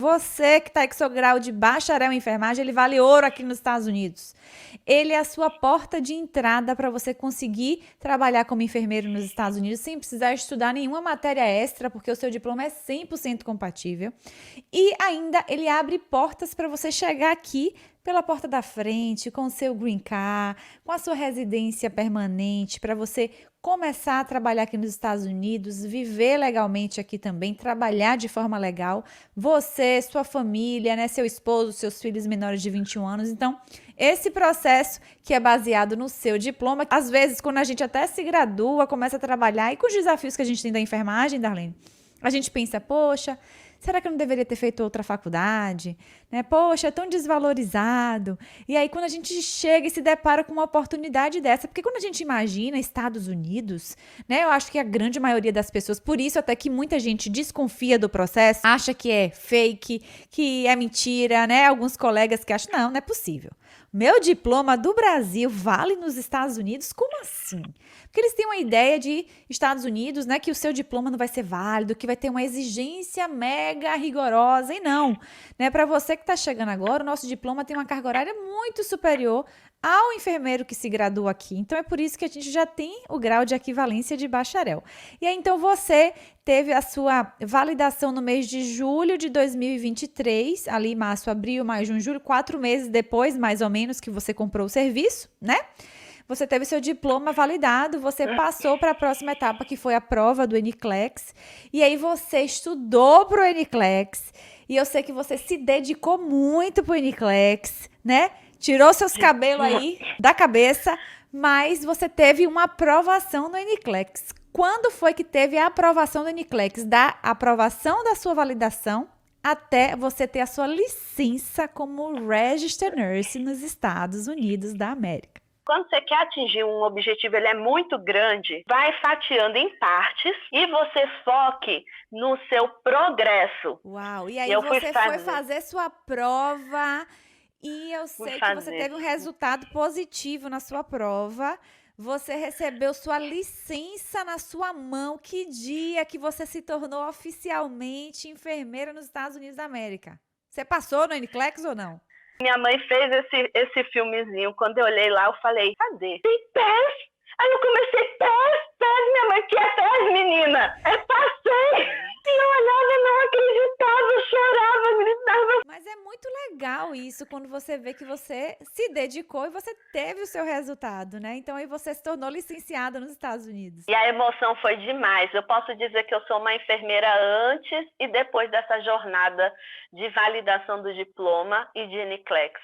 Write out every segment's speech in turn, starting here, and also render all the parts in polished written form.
Você que está aí com seu grau de bacharel em enfermagem, ele vale ouro aqui nos Estados Unidos. Ele é a sua porta de entrada para você conseguir trabalhar como enfermeiro nos Estados Unidos sem precisar estudar nenhuma matéria extra, porque o seu diploma é 100% compatível. E ainda ele abre portas para você chegar aqui pela porta da frente, com o seu green card, com a sua residência permanente, para você começar a trabalhar aqui nos Estados Unidos, viver legalmente aqui também, trabalhar de forma legal, você, sua família, né, seu esposo, seus filhos menores de 21 anos. Então, esse processo que é baseado no seu diploma, às vezes, quando a gente até se gradua, começa a trabalhar, e com os desafios que a gente tem da enfermagem, Darlene, a gente pensa, poxa, será que eu não deveria ter feito outra faculdade? Né? Poxa, é tão desvalorizado. E aí, quando a gente chega e se depara com uma oportunidade dessa, porque quando a gente imagina Estados Unidos, né, eu acho que a grande maioria das pessoas, por isso até que muita gente desconfia do processo, acha que é fake, que é mentira, né? Alguns colegas que acham, não é possível. Meu diploma do Brasil vale nos Estados Unidos? Como assim? Porque eles têm uma ideia de Estados Unidos, né, que o seu diploma não vai ser válido, que vai ter uma exigência mega rigorosa, e não. Né, para você que está chegando agora, o nosso diploma tem uma carga horária muito superior ao enfermeiro que se gradua aqui. Então, é por isso que a gente já tem o grau de equivalência de bacharel. E aí, então, você teve a sua validação no mês de julho de 2023, ali março, abril, maio, junho, julho, 4 meses depois, mais ou menos, que você comprou o serviço, né? Você teve seu diploma validado, você passou para a próxima etapa, que foi a prova do NCLEX, e aí você estudou para o NCLEX, e eu sei que você se dedicou muito para o NCLEX, né? Tirou seus cabelos aí da cabeça, mas você teve uma aprovação no NCLEX. Quando foi que teve a aprovação do NCLEX? Da aprovação da sua validação até você ter a sua licença como Registered Nurse nos Estados Unidos da América. Quando você quer atingir um objetivo, ele é muito grande, vai fatiando em partes e você foque no seu progresso. Uau! E aí você foi fazer sua prova e eu sei que você teve um resultado positivo na sua prova. Você recebeu sua licença na sua mão. Que dia que você se tornou oficialmente enfermeira nos Estados Unidos da América? Você passou no NCLEX ou não? Minha mãe fez esse filmezinho. Quando eu olhei lá, eu falei, cadê? Tem pés? Aí eu comecei, pés, minha mãe, que é pés, menina? É passei! E eu olhava, não acreditava, eu chorava, gritava. Mas é muito legal isso, quando você vê que você se dedicou e você teve o seu resultado, né? Então aí você se tornou licenciada nos Estados Unidos. E a emoção foi demais. Eu posso dizer que eu sou uma enfermeira antes e depois dessa jornada de validação do diploma e de NCLEX.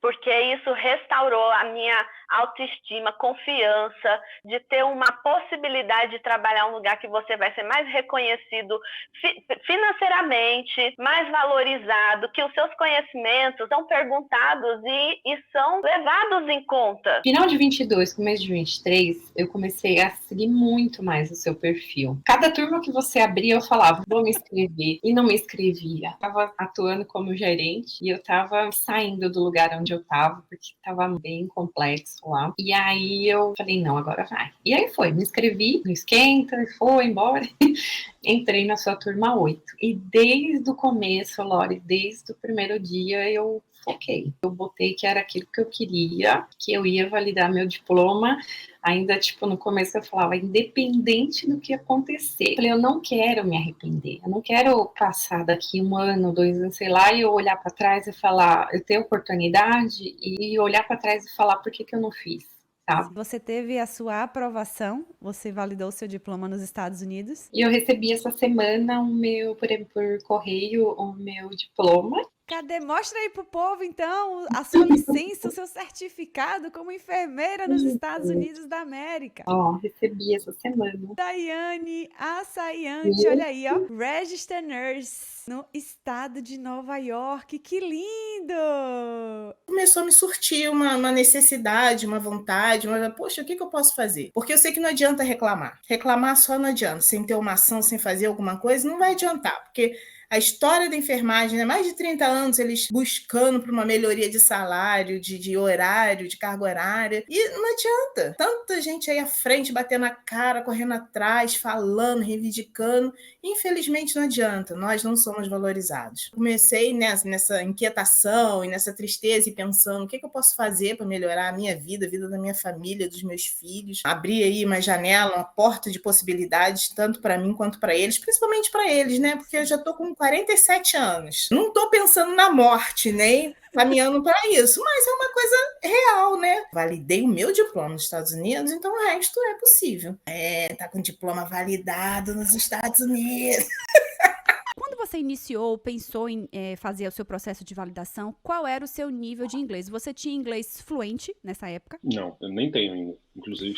Porque isso restaurou a minha autoestima, confiança, de ter uma possibilidade de trabalhar em um lugar que você vai ser mais reconhecido financeiramente, mais valorizado, que os seus conhecimentos são perguntados e são levados em conta. Final de 22, começo de 23, eu comecei a seguir muito mais o seu perfil. Cada turma que você abria, eu falava, vou me inscrever, e não me inscrevia. Eu estava atuando como gerente e eu estava saindo do lugar onde eu estava, porque estava bem complexo lá. E aí eu falei, não, agora vai. E aí foi, me inscrevi no Esquenta, foi embora. Entrei na sua turma 8. E desde o começo, Lori, desde o primeiro dia, eu foquei. Eu botei que era aquilo que eu queria, que eu ia validar meu diploma. Ainda, no começo eu falava, independente do que acontecer. Eu falei, eu não quero me arrepender. Eu não quero passar daqui 1 ano, 2 anos, sei lá, e eu olhar para trás e falar, eu tenho oportunidade, e olhar para trás e falar, por que eu não fiz? Tá. Você teve a sua aprovação, você validou o seu diploma nos Estados Unidos. E eu recebi essa semana por correio o meu diploma. Cadê? Mostra aí pro povo, então, a sua licença, o seu certificado como enfermeira nos Estados Unidos da América. Ó, recebi essa semana. Daiane Assayante, olha aí, ó. Registered Nurse no estado de Nova York. Que lindo! Começou a me surtir uma necessidade, uma vontade, poxa, o que eu posso fazer? Porque eu sei que não adianta reclamar. Reclamar só não adianta. Sem ter uma ação, sem fazer alguma coisa, não vai adiantar. Porque a história da enfermagem, né? Mais de 30 anos eles buscando por uma melhoria de salário, de horário, de carga horária. E não adianta. Tanta gente aí à frente, batendo a cara, correndo atrás, falando, reivindicando. Infelizmente não adianta. Nós não somos valorizados. Comecei nessa inquietação e nessa tristeza e pensando o que eu posso fazer para melhorar a minha vida, a vida da minha família, dos meus filhos. Abrir aí uma janela, uma porta de possibilidades, tanto para mim quanto para eles, principalmente para eles, né? Porque eu já estou com 47 anos. Não estou pensando na morte, nem caminhando para isso, mas é uma coisa real, né? Validei o meu diploma nos Estados Unidos, então o resto é possível. Tá com diploma validado nos Estados Unidos. Quando você iniciou, pensou em fazer o seu processo de validação, qual era o seu nível de inglês? Você tinha inglês fluente nessa época? Não, eu nem tenho ainda, inclusive.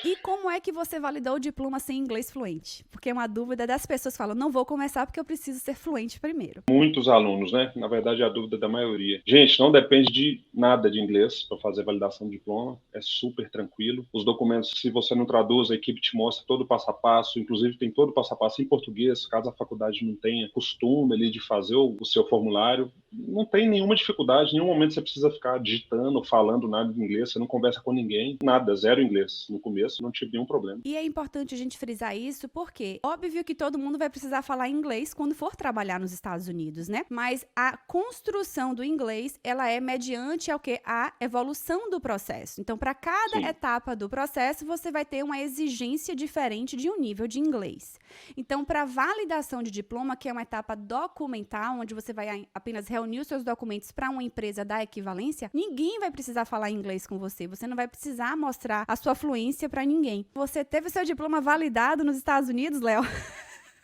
E como é que você validou o diploma sem inglês fluente? Porque é uma dúvida das pessoas que falam, não vou começar porque eu preciso ser fluente primeiro. Muitos alunos, né? Na verdade, é a dúvida da maioria. Gente, não depende de nada de inglês para fazer a validação do diploma. É super tranquilo. Os documentos, se você não traduz, a equipe te mostra todo o passo a passo. Inclusive, tem todo o passo a passo em português, caso a faculdade não tenha costume ali de fazer o seu formulário. Não tem nenhuma dificuldade. Em nenhum momento você precisa ficar digitando, falando nada de inglês. Você não conversa com ninguém. Nada, zero inglês. No começo, não tive nenhum problema. E é importante a gente frisar isso porque, óbvio que todo mundo vai precisar falar inglês quando for trabalhar nos Estados Unidos, né? Mas a construção do inglês, ela é mediante ao que? A evolução do processo. Então, para cada etapa do processo, você vai ter uma exigência diferente de um nível de inglês. Então, para validação de diploma, que é uma etapa documental, onde você vai apenas reunir os seus documentos para uma empresa dar equivalência, ninguém vai precisar falar inglês com você. Você não vai precisar mostrar a sua fluência para ninguém. Você teve o seu diploma validado nos Estados Unidos, Léo?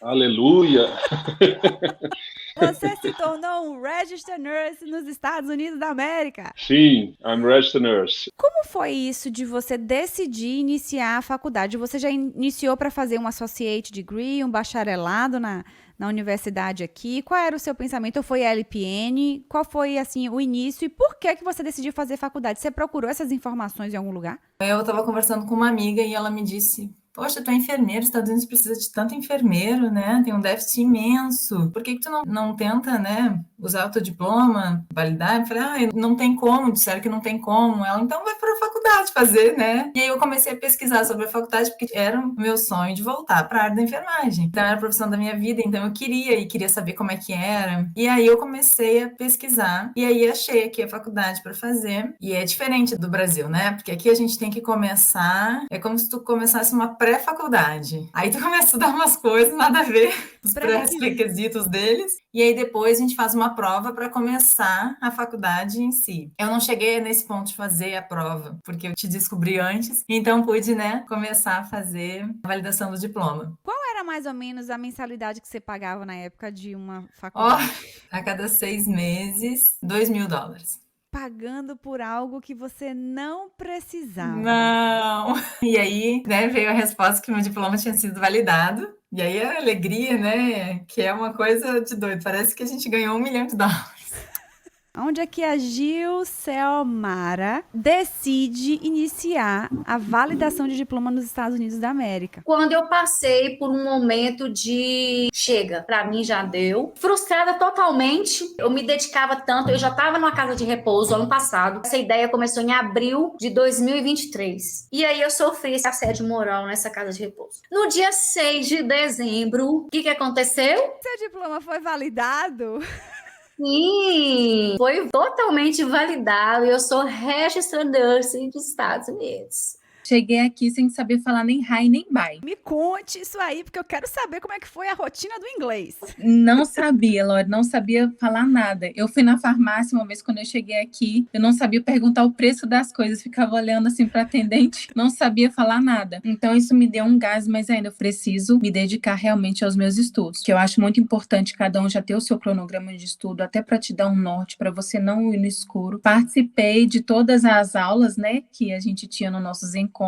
Aleluia! Você se tornou um Registered Nurse nos Estados Unidos da América. Sim, I'm Registered Nurse. Como foi isso de você decidir iniciar a faculdade? Você já iniciou para fazer um Associate Degree, um bacharelado na universidade aqui? Qual era o seu pensamento? Ou foi a LPN? Qual foi, assim, o início? E por que você decidiu fazer faculdade? Você procurou essas informações em algum lugar? Eu estava conversando com uma amiga e ela me disse... Poxa, tu é enfermeiro, os Estados Unidos precisa de tanto enfermeiro, né? Tem um déficit imenso. Por que tu não tenta, né, usar o teu diploma, validar? Eu falei, não tem como, disseram que não tem como. Ela, então vai para a faculdade fazer, né? E aí eu comecei a pesquisar sobre a faculdade, porque era o meu sonho de voltar para a área da enfermagem. Então era a profissão da minha vida, então eu queria saber como é que era. E aí eu comecei a pesquisar, e aí achei aqui a faculdade para fazer. E é diferente do Brasil, né? Porque aqui a gente tem que começar, é como se tu começasse uma pré-faculdade. Aí tu começa a estudar umas coisas, nada a ver, os pré-requisitos deles, e aí depois a gente faz uma prova para começar a faculdade em si. Eu não cheguei nesse ponto de fazer a prova, porque eu te descobri antes, então pude, né, começar a fazer a validação do diploma. Qual era mais ou menos a mensalidade que você pagava na época de uma faculdade? A cada 6 meses, $2.000. Pagando por algo que você não precisava. Não! E aí, né, veio a resposta que meu diploma tinha sido validado. E aí a alegria, né, que é uma coisa de doido. Parece que a gente ganhou $1 milhão. Onde é que a Gil Selmara decide iniciar a validação de diploma nos Estados Unidos da América? Quando eu passei por um momento de chega, pra mim já deu. Frustrada totalmente, eu me dedicava tanto, eu já estava numa casa de repouso ano passado. Essa ideia começou em abril de 2023. E aí eu sofri esse assédio moral nessa casa de repouso. No dia 6 de dezembro, o que aconteceu? Seu diploma foi validado? Sim, foi totalmente validado. Eu sou Registered Nurse dos Estados Unidos. Cheguei aqui sem saber falar nem hi nem bye. Me conte isso aí, porque eu quero saber como é que foi a rotina do inglês. Não sabia, Lore, não sabia falar nada. Eu fui na farmácia uma vez quando eu cheguei aqui, eu não sabia perguntar o preço das coisas, ficava olhando assim para atendente, não sabia falar nada. Então isso me deu um gás, mas ainda eu preciso me dedicar realmente aos meus estudos, que eu acho muito importante cada um já ter o seu cronograma de estudo, até para te dar um norte, para você não ir no escuro. Participei de todas as aulas, né, que a gente tinha nos nossos encontros,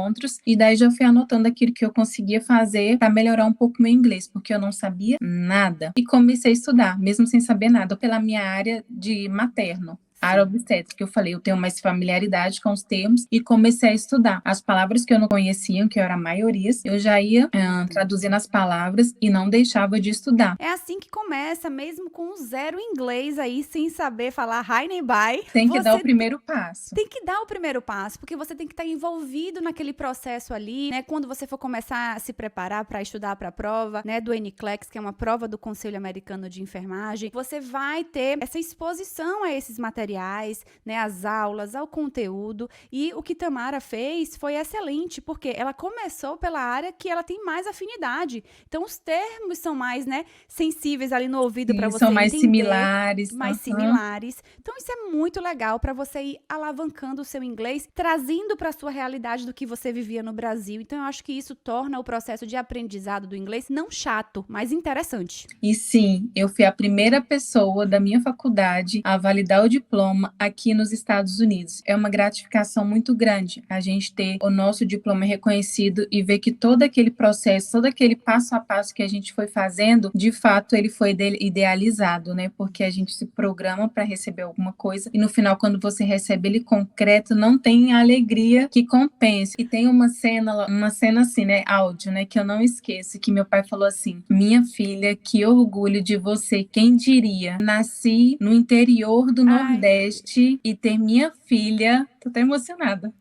e daí já fui anotando aquilo que eu conseguia fazer para melhorar um pouco meu inglês, porque eu não sabia nada. E comecei a estudar, mesmo sem saber nada, pela minha área de materno. área obstétrica. Eu falei, eu tenho mais familiaridade com os termos e comecei a estudar. As palavras que eu não conhecia, que era a maioria, eu já ia traduzindo as palavras e não deixava de estudar. É assim que começa, mesmo com zero inglês aí, sem saber falar hi nem bye. Tem que dar o primeiro passo. Tem que dar o primeiro passo, porque você tem que estar envolvido naquele processo ali, né? Quando você for começar a se preparar para estudar para a prova, né, do NCLEX, que é uma prova do Conselho Americano de Enfermagem, você vai ter essa exposição a esses materiais, né, às aulas, ao conteúdo. E o que Tamara fez foi excelente, porque ela começou pela área que ela tem mais afinidade. Então, os termos são mais, né, sensíveis ali no ouvido para você são mais entender, similares. mais similares. Então, isso é muito legal para você ir alavancando o seu inglês, trazendo para a sua realidade do que você vivia no Brasil. Então, eu acho que isso torna o processo de aprendizado do inglês não chato, mas interessante. E sim, eu fui a primeira pessoa da minha faculdade a validar o diploma aqui nos Estados Unidos. É uma gratificação muito grande a gente ter o nosso diploma reconhecido e ver que todo aquele processo, todo aquele passo a passo que a gente foi fazendo, de fato, ele foi idealizado, né? Porque a gente se programa para receber alguma coisa e no final, quando você recebe ele concreto, não tem a alegria que compensa. E tem uma cena assim, né? Áudio, né? Que eu não esqueço, que meu pai falou assim: minha filha, que orgulho de você, quem diria? Nasci no interior do Nordeste e ter minha filha, tô até emocionada,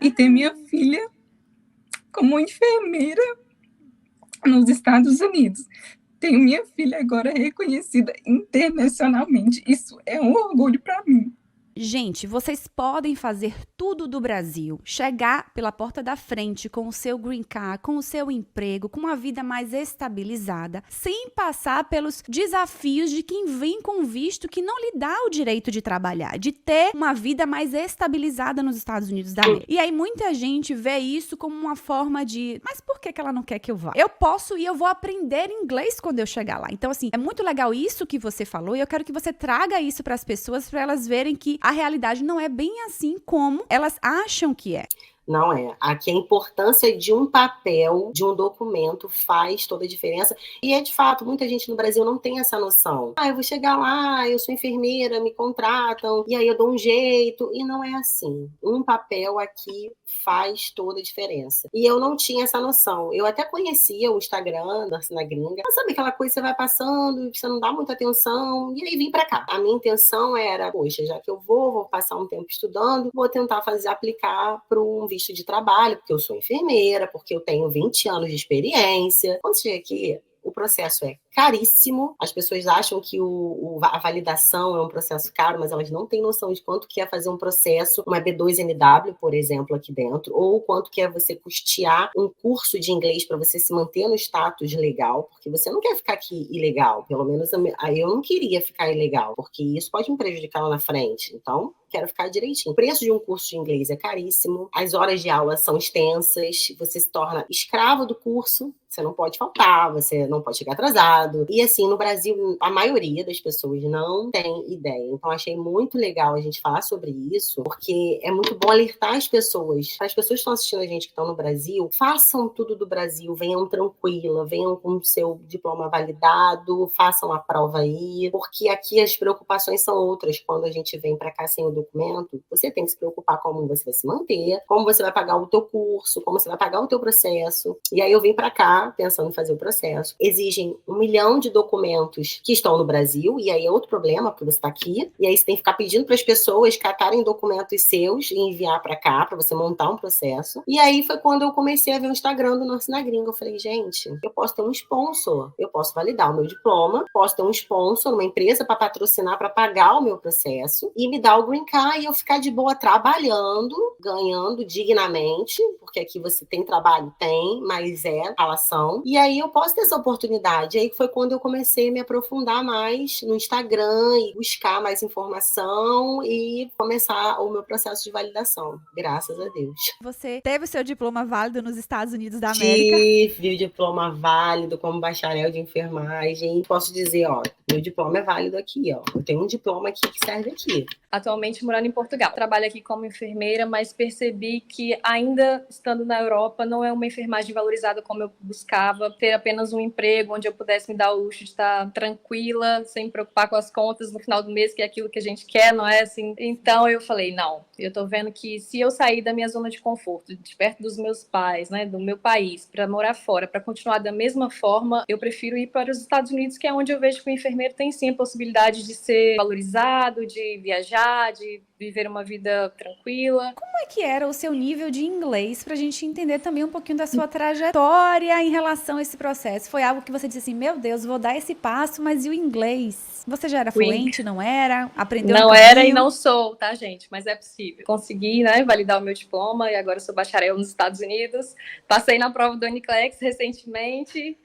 e ter minha filha como enfermeira nos Estados Unidos. Tenho minha filha agora reconhecida internacionalmente. Isso é um orgulho para mim. Gente, vocês podem fazer tudo do Brasil, chegar pela porta da frente com o seu green card, com o seu emprego, com uma vida mais estabilizada, sem passar pelos desafios de quem vem com visto que não lhe dá o direito de trabalhar, de ter uma vida mais estabilizada nos Estados Unidos da América. E aí muita gente vê isso como uma forma de, mas por que ela não quer que eu vá? Eu posso e eu vou aprender inglês quando eu chegar lá. Então, assim, é muito legal isso que você falou e eu quero que você traga isso para as pessoas, para elas verem que a realidade não é bem assim como elas acham que é. Não é. Aqui a importância de um papel, de um documento faz toda a diferença. E é de fato, muita gente no Brasil não tem essa noção. Eu vou chegar lá, eu sou enfermeira, me contratam, e aí eu dou um jeito. E não é assim. Um papel aqui faz toda a diferença. E eu não tinha essa noção. Eu até conhecia o Instagram da Nursing na Gringa, mas sabe aquela coisa que você vai passando, você não dá muita atenção, e aí vim pra cá. A minha intenção era, poxa, já que eu vou passar um tempo estudando, vou tentar aplicar para um visto de trabalho, porque eu sou enfermeira, porque eu tenho 20 anos de experiência. Quando chega aqui, o processo é caríssimo. As pessoas acham que a validação é um processo caro, mas elas não têm noção de quanto que é fazer um processo, uma B2NW, por exemplo, aqui dentro, ou quanto que é você custear um curso de inglês para você se manter no status legal, porque você não quer ficar aqui ilegal. Pelo menos eu não queria ficar ilegal, porque isso pode me prejudicar lá na frente. Então, quero ficar direitinho. O preço de um curso de inglês é caríssimo, as horas de aula são extensas, você se torna escravo do curso, você não pode faltar, você não pode chegar atrasado. E assim, no Brasil, a maioria das pessoas não tem ideia. Então, achei muito legal a gente falar sobre isso, porque é muito bom alertar as pessoas. As pessoas que estão assistindo a gente que estão no Brasil, façam tudo do Brasil, venham tranquila, venham com o seu diploma validado, façam a prova aí, porque aqui as preocupações são outras. Quando a gente vem para cá sem o documento, você tem que se preocupar como você vai se manter, como você vai pagar o teu curso, como você vai pagar o teu processo. E aí eu vim para cá pensando em fazer o processo. Exigem 1 milhão de documentos que estão no Brasil, e aí é outro problema, porque você está aqui, e aí você tem que ficar pedindo para as pessoas catarem documentos seus e enviar para cá, para você montar um processo. E aí foi quando eu comecei a ver o Instagram do Nursing na Gringa. Eu falei, gente, eu posso ter um sponsor, eu posso validar o meu diploma, posso ter um sponsor, uma empresa para patrocinar, para pagar o meu processo, e me dar o green card e eu ficar de boa trabalhando, ganhando dignamente, porque aqui você tem trabalho? Tem, mas é relação. E aí eu posso ter essa oportunidade. E aí foi quando eu comecei a me aprofundar mais no Instagram e buscar mais informação e começar o meu processo de validação, graças a Deus. Você teve o seu diploma válido nos Estados Unidos da América? Tive o diploma válido como bacharel de enfermagem. Posso dizer, meu diploma é válido aqui, Eu tenho um diploma aqui que serve aqui. Atualmente morando em Portugal. Trabalho aqui como enfermeira, mas percebi que ainda estando na Europa não é uma enfermagem valorizada como eu buscava, ter apenas um emprego onde eu pudesse pudesse me dar o luxo de estar tranquila, sem me preocupar com as contas no final do mês, que é aquilo que a gente quer, não é assim? Então eu falei, não, eu tô vendo que se eu sair da minha zona de conforto, de perto dos meus pais, né, do meu país, para morar fora, para continuar da mesma forma, eu prefiro ir para os Estados Unidos, que é onde eu vejo que o enfermeiro tem sim a possibilidade de ser valorizado, de viajar, de viver uma vida tranquila. Como é que era o seu nível de inglês pra gente entender também um pouquinho da sua trajetória em relação a esse processo? Foi algo que você disse assim, meu Deus, vou dar esse passo, mas e o inglês? Você já era fluente, não era? Aprendeu no Não caminho? era e não sou, tá, gente? Mas é possível. Consegui, né, validar o meu diploma e agora eu sou bacharel nos Estados Unidos. Passei na prova do NCLEX recentemente.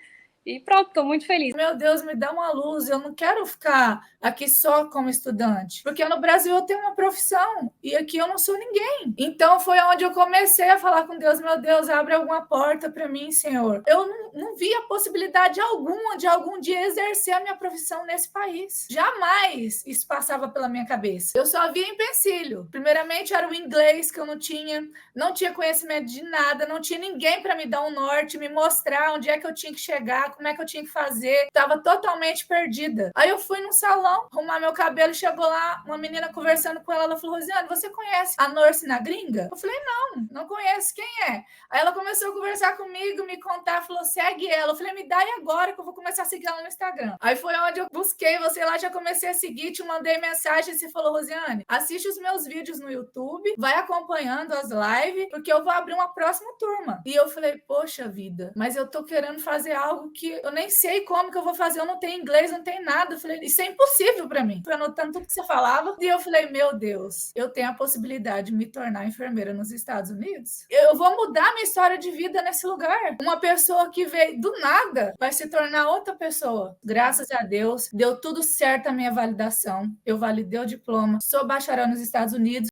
E pronto, estou muito feliz. Meu Deus, me dá uma luz. Eu não quero ficar aqui só como estudante. Porque no Brasil eu tenho uma profissão e aqui eu não sou ninguém. Então foi onde eu comecei a falar com Deus. Meu Deus, abre alguma porta para mim, Senhor. Eu não via possibilidade alguma de algum dia exercer a minha profissão nesse país. Jamais isso passava pela minha cabeça. Eu só via empecilho. Primeiramente era o inglês que eu não tinha conhecimento de nada, não tinha ninguém para me dar um norte, me mostrar onde é que eu tinha que chegar, como é que eu tinha que fazer. Tava totalmente perdida. Aí eu fui num salão, arrumar meu cabelo, chegou lá, uma menina conversando com ela, ela falou, Rosiane, você conhece a Nurse na gringa? Eu falei, não conheço, quem é? Aí ela começou a conversar comigo, me contar, falou, segue ela. Eu falei, me dá aí agora que eu vou começar a seguir ela no Instagram. Aí foi onde eu busquei você lá, já comecei a seguir, te mandei mensagem e você falou, Rosiane, assiste os meus vídeos no YouTube, vai acompanhando as lives, porque eu vou abrir uma próxima turma. E eu falei, poxa vida, mas eu tô querendo fazer algo que eu nem sei como que eu vou fazer, eu não tenho inglês, não tenho nada. Eu falei, isso é impossível pra mim. Fui anotando tudo que você falava. E eu falei, meu Deus, eu tenho a possibilidade de me tornar enfermeira nos Estados Unidos. Eu vou mudar minha história de vida nesse lugar. Uma pessoa que veio do nada vai se tornar outra pessoa. Graças a Deus, deu tudo certo a minha validação. Eu validei o diploma, sou bacharel nos Estados Unidos.